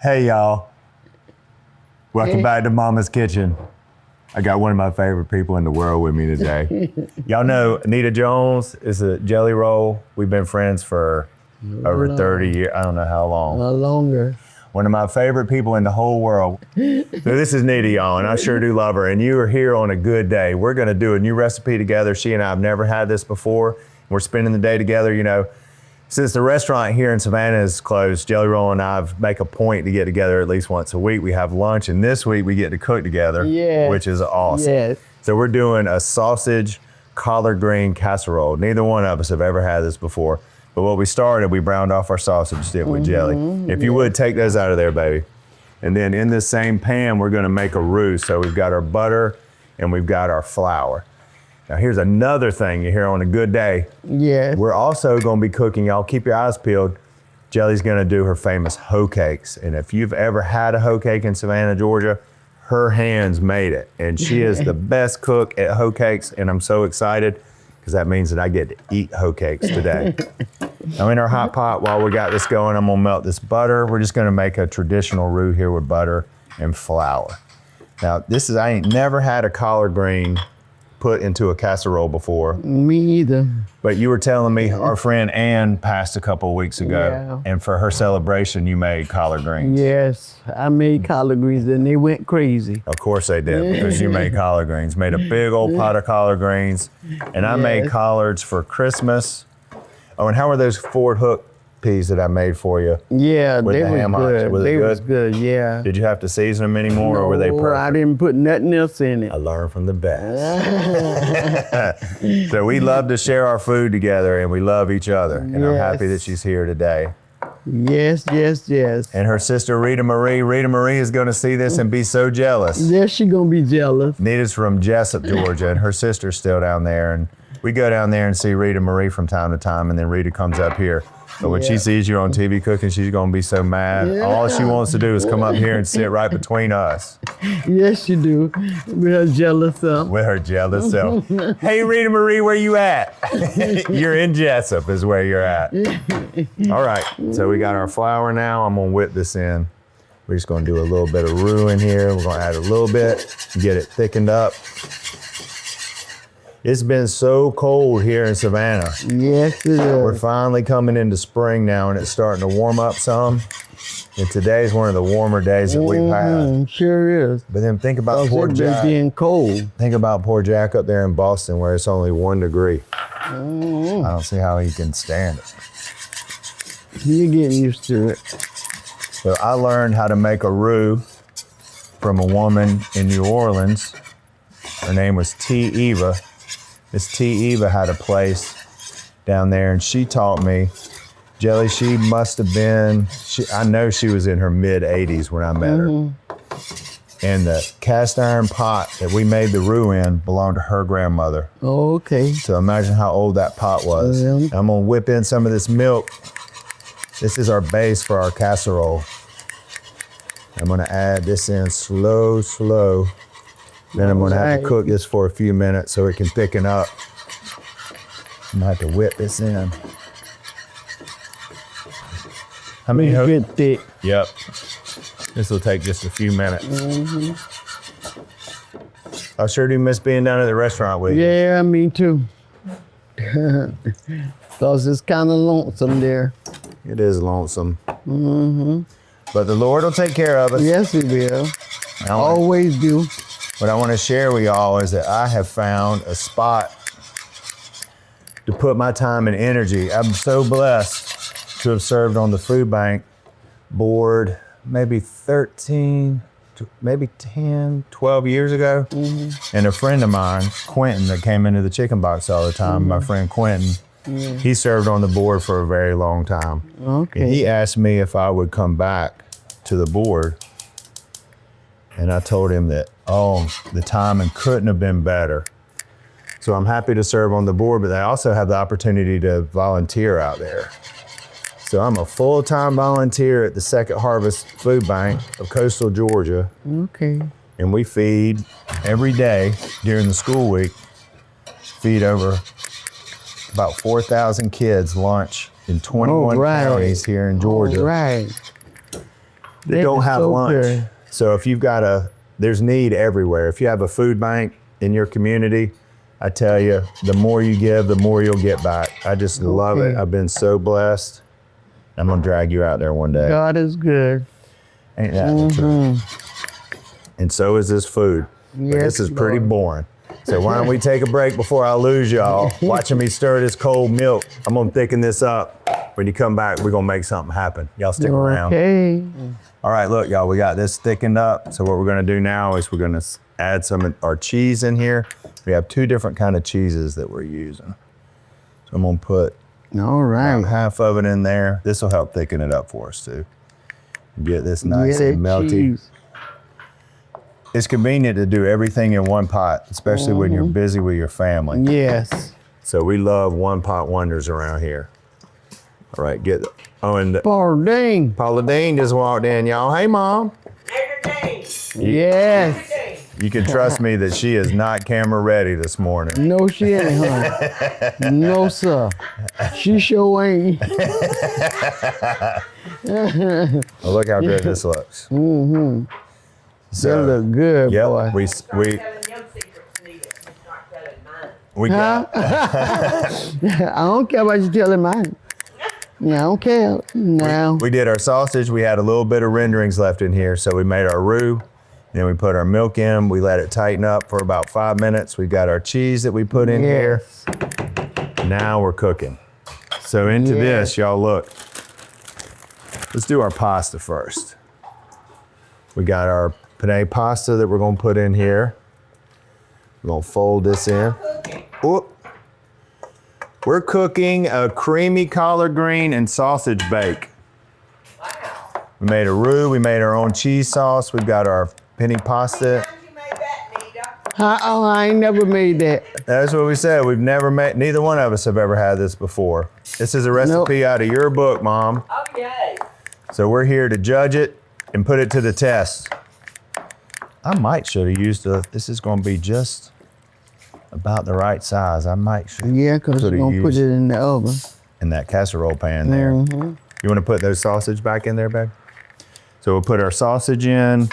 Hey, y'all. Welcome Hey. back to Mama's Kitchen. I got one of my favorite people in the world with me today. Y'all know Anita Jones is a jelly roll. We've been friends for over 30 years. I don't know how long. Longer. One of my favorite people in the whole world. So this is Nita, y'all, and I sure do love her. And you are here on a good day. We're gonna do a new recipe together. She and I have never had this before. We're spending the day together, you know. Since the restaurant here in Savannah is closed, Jelly Roll and I make a point to get together at least once a week. We have lunch, and this week we get to cook together, which is awesome. Yes. So we're doing a sausage collard green casserole. Neither one of us have ever had this before. But what we started, we browned off our sausage dip with jelly. If you would, take those out of there, baby. And then in this same pan, we're gonna make a roux. So we've got our butter and we've got our flour. Now here's another thing you hear on a good day. Yes. We're also gonna be cooking, y'all keep your eyes peeled. Jelly's gonna do her famous hoe cakes. And if you've ever had a hoe cake in Savannah, Georgia, her hands made it. And she is the best cook at hoe cakes, and I'm so excited because that means that I get to eat hoe cakes today. Now in our hot pot, while we got this going, I'm gonna melt this butter. We're just gonna make a traditional roux here with butter and flour. Now I ain't never had a collard green put into a casserole before. Me either. But you were telling me our friend Ann passed a couple of weeks ago, and for her celebration, you made collard greens. Yes, I made collard greens and they went crazy. Of course they did, because you made collard greens. Made a big old pot of collard greens, and I made collards for Christmas. Oh, and how were those Ford Hook peas that I made for you? Yeah, With they the was ham hocks? good. Was it They good? was good, yeah. Did you have to season them anymore, or were they No, perfect? I didn't put nothing else in it. I learned from the best. So we love to share our food together, and we love each other. And I'm happy that she's here today. Yes, yes, yes. And her sister, Rita Marie. Rita Marie is going to see this and be so jealous. Yes, she gonna be jealous. Nita's from Jessup, Georgia, and her sister's still down there. And we go down there and see Rita Marie from time to time, and then Rita comes up here. But when she sees you on TV cooking, she's gonna be so mad. All she wants to do is come up here and sit right between us. Yes, you do. With her jealous self. With her jealous self. Hey, Rita Marie, where you at? You're in Jessup is where you're at. All right, so we got our flour now. I'm gonna whip this in. We're just gonna do a little bit of roux in here. We're gonna add a little bit, get it thickened up. It's been so cold here in Savannah. Yes, it We're is. finally coming into spring now, and it's starting to warm up some. And today's one of the warmer days that we've had. Sure is. But then think about poor It's been Jack. being cold. Think about poor Jack up there in Boston where it's only 1 degree. I don't see how he can stand it. You're getting used to it. So I learned how to make a roux from a woman in New Orleans. Her name was T. Eva. This T. Eva had a place down there, and she taught me. Jelly, she must have been, I know she was in her mid-80s when I met her. And the cast iron pot that we made the roux in belonged to her grandmother. Okay. So imagine how old that pot was. Yeah. I'm gonna whip in some of this milk. This is our base for our casserole. I'm gonna add this in slow, slow. Then I'm gonna have to cook this for a few minutes so it can thicken up. I'm gonna have to whip this in. How many? It's been thick. Yep. This will take just a few minutes. I sure do miss being down at the restaurant with you. Yeah, me too. Because it's kind of lonesome there. It is lonesome. But the Lord will take care of us. Yes, it will. I wanna- Always do. What I want to share with y'all is that I have found a spot to put my time and energy. I'm so blessed to have served on the food bank board maybe 13, maybe 10, 12 years ago. And a friend of mine, Quentin, that came into the chicken box all the time, my friend Quentin, he served on the board for a very long time. Okay. And he asked me if I would come back to the board. And I told him that, the timing couldn't have been better. So I'm happy to serve on the board, but I also have the opportunity to volunteer out there. So I'm a full-time volunteer at the Second Harvest Food Bank of Coastal Georgia. Okay. And we feed every day during the school week, feed over about 4,000 kids lunch in 21 counties here in Georgia. Right. that don't have lunch. Good. So if you've got there's need everywhere. If you have a food bank in your community, I tell you, the more you give, the more you'll get back. I just love it. I've been so blessed. I'm gonna drag you out there one day. God is good. Ain't that the truth? And so is this food. But Yes, this is pretty Lord. boring. So why don't we take a break before I lose y'all? Watching me stir this cold milk. I'm gonna thicken this up. When you come back, we're gonna make something happen. Y'all stick around. Okay. All right, look, y'all, we got this thickened up. So what we're gonna do now is we're gonna add some of our cheese in here. We have 2 different kind of cheeses that we're using. So I'm gonna put All right. half of it in there. This will help thicken it up for us too. Get this nice and melty. Cheese. It's convenient to do everything in one pot, especially when you're busy with your family. Yes. So we love one pot wonders around here. All right, and Deen. Paula Deen just walked in, y'all. Hey, Mom. Yes. You can trust me that she is not camera ready this morning. No, she ain't, honey. No, sir. She sure ain't. Well, look how good this looks. So, That look good, yep, boy. we got I don't care about you telling mine. No, I don't care. No. we did our sausage. We had a little bit of renderings left in here, so we made our roux. Then we put our milk in. We let it tighten up for about 5 minutes. We got our cheese that we put in here. Now we're cooking. So into this, y'all look. Let's do our pasta first. We got our penne pasta that we're gonna put in here. We're gonna fold this in. Oop. We're cooking a creamy collard green and sausage bake. We made a roux, we made our own cheese sauce. We've got our penne pasta. I ain't never made that. That's what we said. We've never made, neither one of us have ever had this before. This is a recipe out of your book, Mom. Okay. So we're here to judge it and put it to the test. I might should have used this is gonna be just about the right size. I might should. Yeah, because you're going to put it in the oven. In that casserole pan there. You wanna put those sausage back in there, babe? So we'll put our sausage in.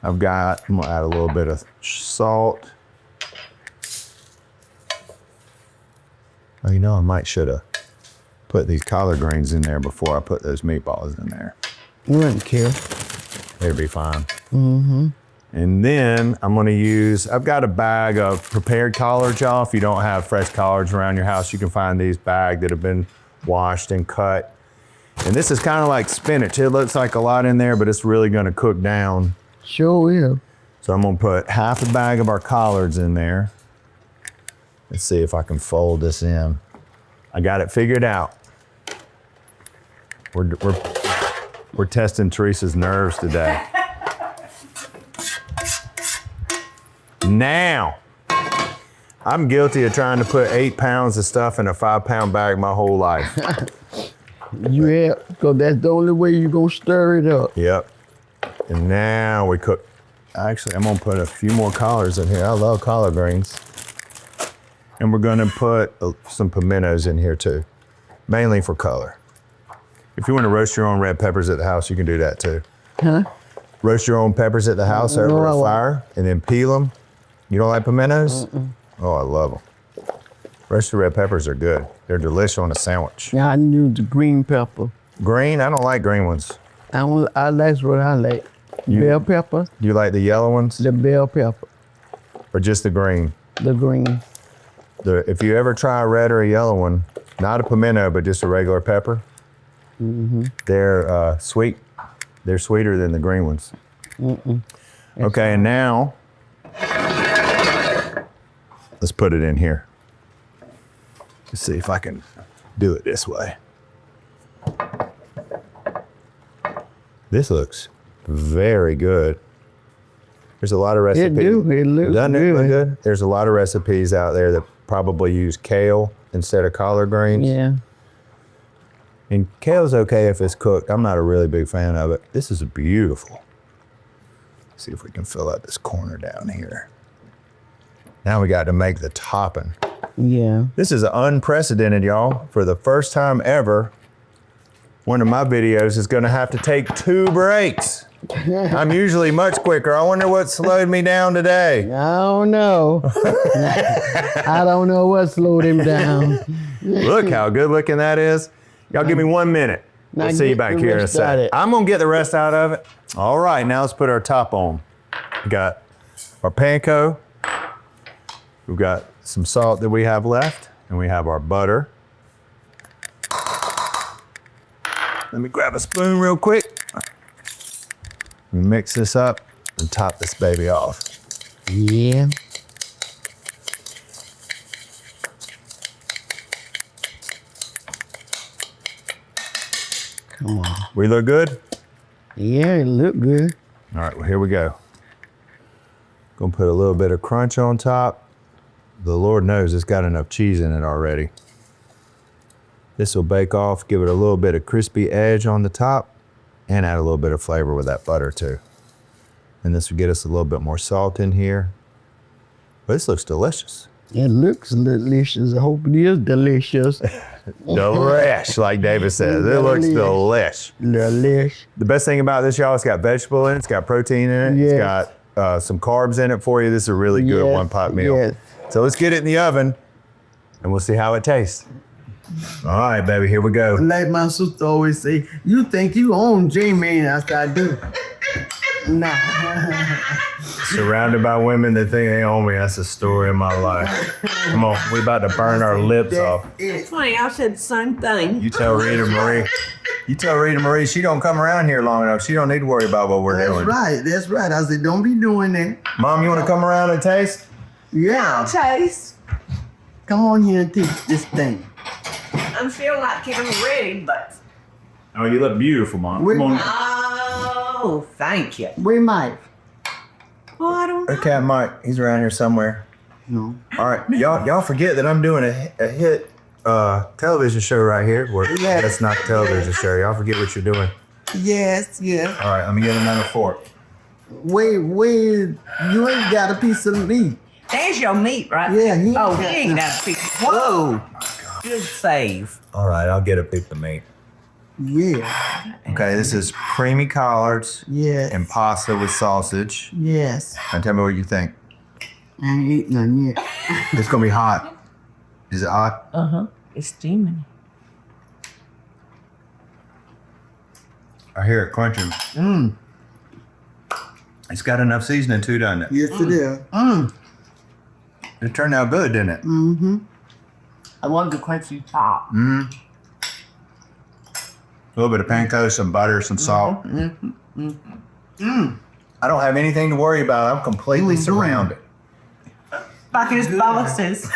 I'm gonna add a little bit of salt. Oh, you know, I might should have put these collard greens in there before I put those meatballs in there. You wouldn't care. They'd be fine. And then I'm gonna I've got a bag of prepared collards, y'all. If you don't have fresh collards around your house, you can find these bagged that have been washed and cut. And this is kind of like spinach. It looks like a lot in there, but it's really gonna cook down. Sure will. So I'm gonna put half a bag of our collards in there. Let's see if I can fold this in. I got it figured out. We're testing Teresa's nerves today. Now, I'm guilty of trying to put 8 pounds of stuff in a 5-pound bag my whole life. You have, because that's the only way you're going to stir it up. Yep. And now we cook. Actually, I'm gonna put a few more collards in here. I love collard greens. And we're gonna put some pimentos in here too, mainly for color. If you want to roast your own red peppers at the house, you can do that too. Huh? Roast your own peppers at the house over a fire and then peel them. You don't like pimentos? Oh, I love them. Roasted red peppers are good. They're delicious on a sandwich. Yeah, I knew the green pepper. Green? I don't like green ones. That's what I like. Bell pepper, Do you like the yellow ones the bell pepper, or just the green? the green. If you ever try a red or a yellow one, not a pimento, but just a regular pepper, they're sweet. They're sweeter than the green ones. Okay, and now let's put it in here. Let's see if I can do it this way. This looks very good. There's a lot of recipes. It looks Doesn't it look good. good? There's a lot of recipes out there that probably use kale instead of collard greens. Yeah. And kale's okay if it's cooked. I'm not a really big fan of it. This is beautiful. Let's see if we can fill out this corner down here. Now we got to make the topping. Yeah. This is unprecedented, y'all. For the first time ever, one of my videos is going to have to take 2 breaks. I'm usually much quicker. I wonder what slowed me down today. I don't know. I don't know what slowed him down. Look how good looking that is. Y'all give me 1 minute. Now We'll see you get back the here in a rest out of sec. it. I'm going to get the rest out of it. All right, now let's put our top on. We got our panko. We've got some salt that we have left, and we have our butter. Let me grab a spoon real quick. We mix this up and top this baby off. Yeah. Come on. We look good? Yeah, it look good. All right, well, here we go. Gonna put a little bit of crunch on top. The Lord knows it's got enough cheese in it already. This will bake off, give it a little bit of crispy edge on the top, and add a little bit of flavor with that butter too. And this will get us a little bit more salt in here. But this looks delicious. It looks delicious. I hope it is delicious. Delish, like David says. It looks delish. Delish. The best thing about this, y'all, it's got vegetable in it, it's got protein in it, Yes. it's got some carbs in it for you. This is a really good Yes, one-pot meal. yes. So let's get it in the oven, and we'll see how it tastes. All right, baby, here we go. Like my sister always say, you think you own J-Man. I said, I do. Nah. Surrounded by women that think they own me. That's the story of my life. Come on, we about to burn our lips off. It's funny, I said the same thing. You tell Rita Marie. You tell Rita Marie she don't come around here long enough. She don't need to worry about what we're doing. That's right. I said, don't be doing that. Mom, you want to come around and taste? Yeah. Taste. Come on here and taste this thing. I feel like getting ready, but Oh, you look beautiful, Mom. Come on. oh, thank you. We might. Oh, I don't know. Okay, Mike. He's around here somewhere. No. All right, y'all forget that I'm doing a hit television show right here. Yeah. That's not a television show. Y'all forget what you're doing. Yes. All right, let me get another fork. Wait, you ain't got a piece of meat. There's your meat, right? Yeah, he Oh, got- he ain't got a piece. Whoa. Good save. All right, I'll get a piece of meat. Yeah. Okay, this is creamy collards Yes. and pasta with sausage. Yes. And tell me what you think. I ain't eating none yet. It's gonna be hot. Is it hot? Uh-huh. It's steaming. I hear it crunching. It's got enough seasoning too, doesn't it? Yes, it is. It turned out good, didn't it? I want the crunchy top. A little bit of panko, some butter, some salt. I don't have anything to worry about. I'm completely surrounded. Like his bosses.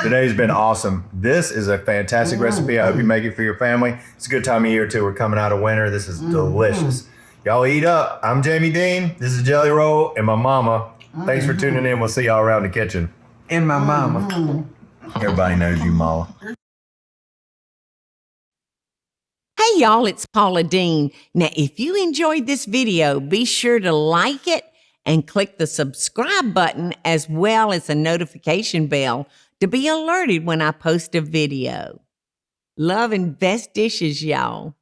Today's been awesome. This is a fantastic recipe. I hope you make it for your family. It's a good time of year too. We're coming out of winter. This is delicious. Y'all eat up. I'm Jamie Deen. This is Jelly Roll and my mama. Thanks for tuning in. We'll see y'all around the kitchen. And my mama. Everybody knows you, Mama. Hey y'all, it's Paula Deen. Now, if you enjoyed this video, be sure to like it and click the subscribe button as well as the notification bell to be alerted when I post a video. Love and best dishes, y'all.